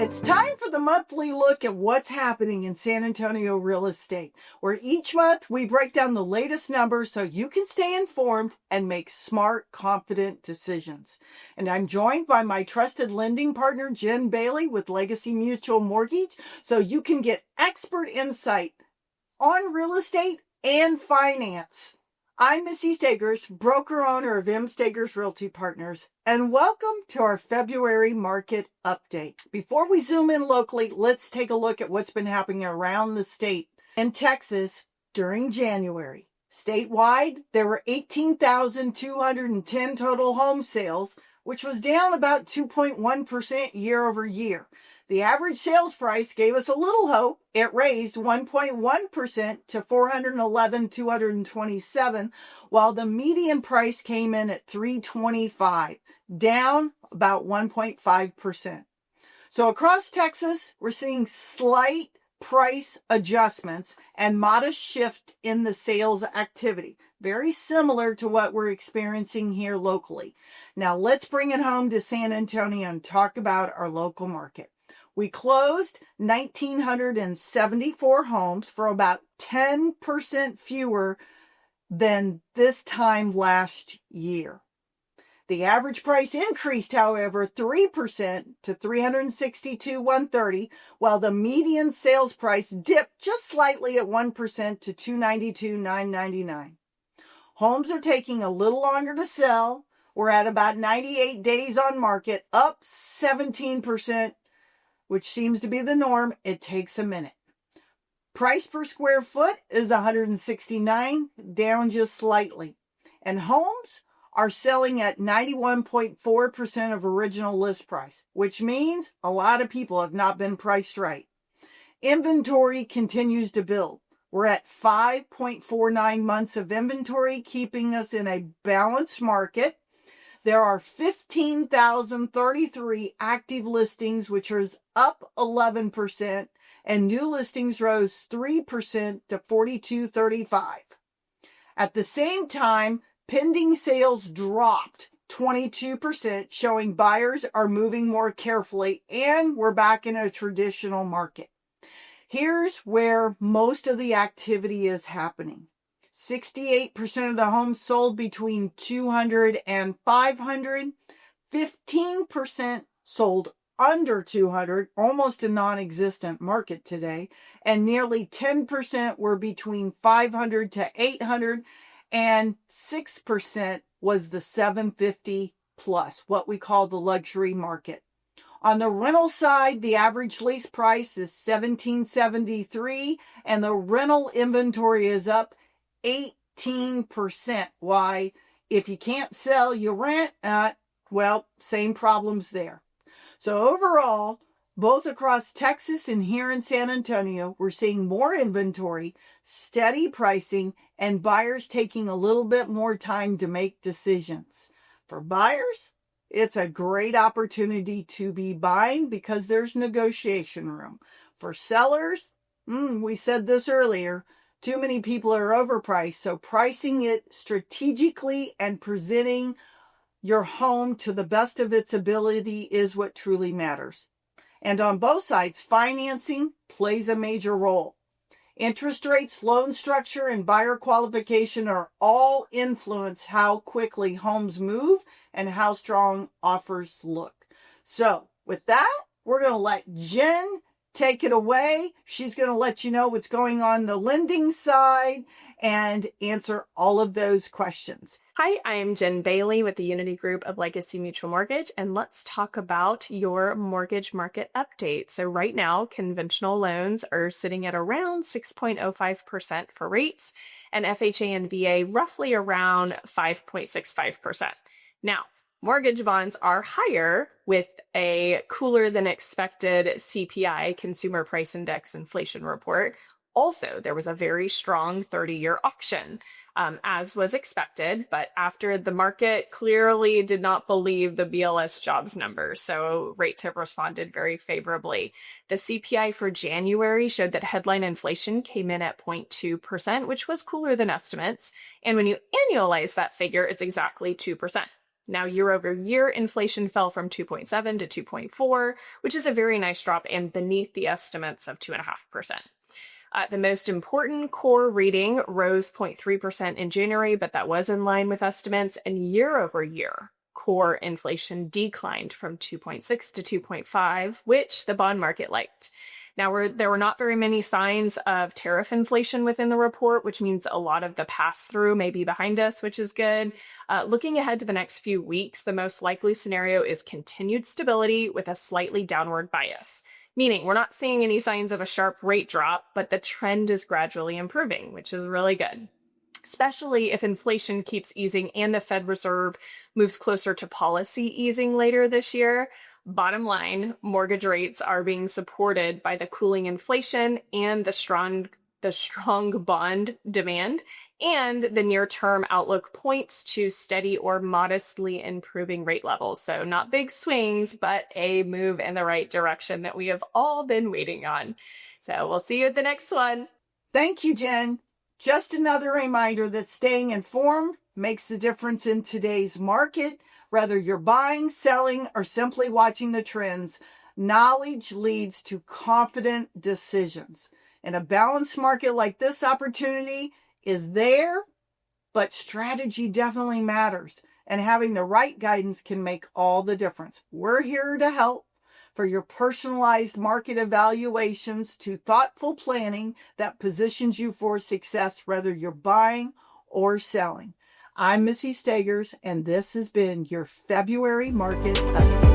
It's time for the monthly look at what's happening in San Antonio real estate, where each month we break down the latest numbers so you can stay informed and make smart, confident decisions. And I'm joined by my trusted lending partner, Jen Bailey with Legacy Mutual Mortgage, so you can get expert insight on real estate and finance. I'm Missy Stagers, broker-owner of MStagersRealtyPartners, and welcome to our February market update. Before we zoom in locally, let's take a look at what's been happening around the state. In Texas, during January, statewide, there were 18,210 total home sales, which was down about 2.1% year over year. The average sales price gave us a little hope. It raised 1.1% to $411,227, while the median price came in at $325, down about 1.5%. So across Texas, we're seeing slight price adjustments and modest shift in the sales activity, very similar to what we're experiencing here locally. Now let's bring it home to San Antonio and talk about our local market. We closed 1,974 homes for about 10% fewer than this time last year. The average price increased, however, 3% to $362,130, while the median sales price dipped just slightly at 1% to $292,999. Homes are taking a little longer to sell. We're at about 98 days on market, up 17%. Which seems to be the norm. It takes a minute. Price per square foot is $169, down just slightly. And homes are selling at 91.4% of original list price, which means a lot of people have not been priced right. Inventory continues to build. We're at 5.49 months of inventory, keeping us in a balanced market. There are 15,033 active listings, which is up 11%, and new listings rose 3% to 4,235. At the same time, pending sales dropped 22%, showing buyers are moving more carefully, and we're back in a traditional market. Here's where most of the activity is happening. 68% of the homes sold between 200 and 500. 15% sold under 200, almost a non-existent market today. And nearly 10% were between 500 to 800. And 6% was the 750 plus, what we call the luxury market. On the rental side, the average lease price is $1,773, and the rental inventory is up 18%. Why? If you can't sell, you rent. Same problems there. So overall, both across Texas and here in San Antonio, we're seeing more inventory, steady pricing, and buyers taking a little bit more time to make decisions. For buyers, it's a great opportunity to be buying because there's negotiation room. For sellers, we said this earlier, too many people are overpriced, so pricing it strategically and presenting your home to the best of its ability is what truly matters. And on both sides, financing plays a major role. Interest rates, loan structure, and buyer qualification are all influence how quickly homes move and how strong offers look. So with that, we're going to let Jen take it away. She's going to let you know what's going on the lending side and answer all of those questions. Hi, I'm Jen Bailey with the Unity Group of Legacy Mutual Mortgage, and let's talk about your mortgage market update. So right now, conventional loans are sitting at around 6.05% for rates, and FHA and VA roughly around 5.65%. Now, mortgage bonds are higher with a cooler than expected CPI, Consumer Price Index inflation report. Also, there was a very strong 30-year auction, as was expected, but after the market clearly did not believe the BLS jobs numbers, so rates have responded very favorably. The CPI for January showed that headline inflation came in at 0.2%, which was cooler than estimates. And when you annualize that figure, it's exactly 2%. Now, year over year, inflation fell from 2.7 to 2.4, which is a very nice drop and beneath the estimates of 2.5%. The most important core reading rose 0.3% in January, but that was in line with estimates. And year over year, core inflation declined from 2.6 to 2.5, which the bond market liked. Now, there were not very many signs of tariff inflation within the report, which means a lot of the pass-through may be behind us, which is good. Looking ahead to the next few weeks, the most likely scenario is continued stability with a slightly downward bias. Meaning we're not seeing any signs of a sharp rate drop, but the trend is gradually improving, which is really good. Especially if inflation keeps easing and the Fed Reserve moves closer to policy easing later this year. Bottom line, mortgage rates are being supported by the cooling inflation and the strong bond demand, and the near-term outlook points to steady or modestly improving rate levels. So not big swings, but a move in the right direction that we have all been waiting on. So we'll see you at the next one. Thank you, Jen. Just another reminder that staying informed makes the difference in today's market. Whether you're buying, selling, or simply watching the trends, knowledge leads to confident decisions. In a balanced market like this, opportunity is there, but strategy definitely matters. And having the right guidance can make all the difference. We're here to help. For your personalized market evaluations to thoughtful planning that positions you for success, whether you're buying or selling. I'm Missy Stagers, and this has been your February Market Update.